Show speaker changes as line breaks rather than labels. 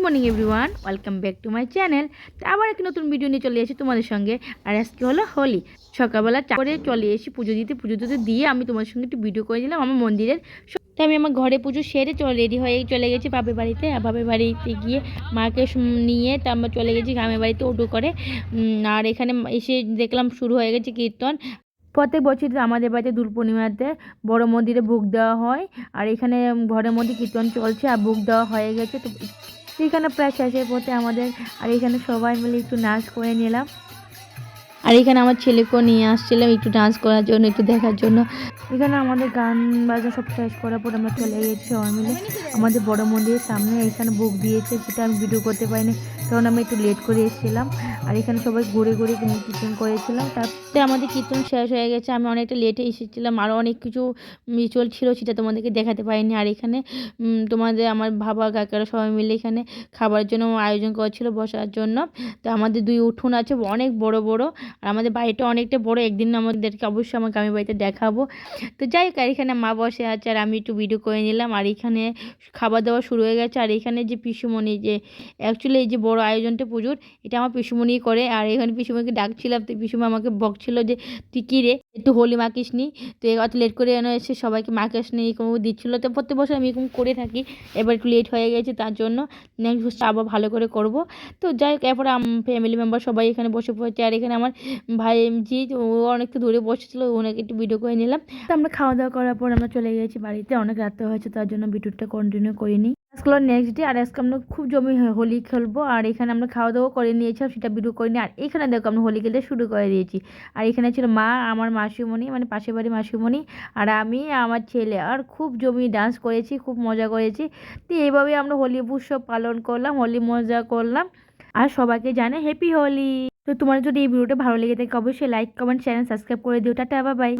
Morning everyone, welcome back to my channel. তো আবার একটা নতুন ভিডিও নিয়ে চলে এসেছি তোমাদের সঙ্গে। আর আজকে হলো হোলি। সকালবেলা চা করে চলে এসেছি পুজো দিতে দিয়ে আমি তোমাদের সঙ্গে একটু ভিডিও করে দিলাম আমার মন্দিরের। তো আমি আমার ঘরে পুজো সেরে রেডি হয়ে চলে গেছি বাপের বাড়িতে। আর বাপের বাড়িতে গিয়ে মাকে নিয়ে তো আমরা চলে গেছি গ্রামের বাড়িতে অটো করে। আর এখানে এসে দেখলাম শুরু হয়ে গেছে কীর্তন। প্রত্যেক বছর আমাদের বাড়িতে দোল পূর্ণিমাতে বড় মন্দিরে ভোগ দেওয়া হয়। আর এখানে ঘরের মধ্যে কীর্তন চলছে আর ভোগ দেওয়া হয়ে গেছে। তো এখানে প্রায় শেষের পথে আমাদের। আর এখানে সবাই মিলে একটু নাচ করে নিলাম। আর এখানে আমার ছেলেকেও নিয়ে আসছিলাম একটু ডান্স করার জন্য, একটু দেখার জন্য। এখানে আমাদের গান বাজনা সব শেষ করার পর আমরা চলে গেছি সবাই মিলে আমাদের বড় মন্দিরের সামনে। এখানে ভোগ দিয়েছে, সেটা আমি ভিডিও করতে পারিনি কারণ আমি একটু লেট করে এসেছিলাম। আর এখানে সবাই ঘুরে ঘুরে কীর্তন করেছিলাম। তারপরে আমাদের কীর্তন শেষ হয়ে গেছে। আমি অনেকটা লেটে এসেছিলাম, আরও অনেক কিছু রিচুয়াল ছিল সেটা তোমাদেরকে দেখাতে পারিনি। আর এখানে তোমাদের আমার বাবা কাকারা সবাই মিলে এখানে খাবারের জন্য আয়োজন করেছিল বসার জন্য। তো আমাদের 2 উঠোন আছে অনেক বড় বড়। আর আমাদের বাড়িটা অনেকটা বড়, একদিন আমাদেরকে অবশ্যই আমার গ্রামের বাড়িতে দেখাবো। তো যাই হোক, আর এখানে মা বসে আছে আর আমি একটু ভিডিও করে নিলাম। আর এখানে খাবার দাওয়া শুরু হয়ে গেছে। আর এখানে যে পিসুমণি, যে অ্যাকচুয়ালি এই যে বড় আয়োজনটা পুজোর, এটা আমার পিসুমণিই করে। আর এখানে পিসুমণিকে ডাকছিলাম, তো পিসুমা আমাকে বকছিল যে তুই কী রে একটু হোলি মাখিস নি, তো অত লেট করে এনে এসে সবাইকে মাখিস নি এরকম দিচ্ছিলো। তো প্রত্যেক বছর আমি এরকম করে থাকি, এবার একটু লেট হয়ে গেছে তার জন্য নেক্সট বছর আবার ভালো করে করব। তো যাই হোক, এরপরে ফ্যামিলি মেম্বার সবাই এখানে বসে পড়েছে। আর এখানে আমার ভাই জি ও অনেকটা দূরে বসেছিল, ওনাকে একটু ভিডিও করে নিলাম। তো আমরা খাওয়া দাওয়া করার পর আমরা চলে গেছি বাড়িতে। অনেক রাত হয়েছে তার জন্য ভিডিওটা কন্টিনিউ করিনি। আজকে নেক্সট ডে। আর আজকে আমরা খুব জমি হোলি খেলবো। আর এখানে আমরা খাওয়া দাওয়া করে নিয়েছিলাম, সেটা ভিডিও করিনি। আর এখানে দেখো আমরা হোলি খেলতে শুরু করে দিয়েছি। আর এখানে ছিল মা, আমার মাসিমণি, মানে পাশের বাড়ি মাসিমণি, আর আমি আমার ছেলে। আর খুব জমি ডান্স করেছি, খুব মজা করেছি। তো এইভাবেই আমরা হোলি উৎসব পালন করলাম, হোলি মজা করলাম। আর সবাইকে জানে হ্যাপি হোলি। তো তোমার যদি এই ভিডিওটা ভালো লেগে থাকে অবশ্যই লাইক কমেন্ট চ্যানেল সাবস্ক্রাইব করে দিও। Tata, bye bye.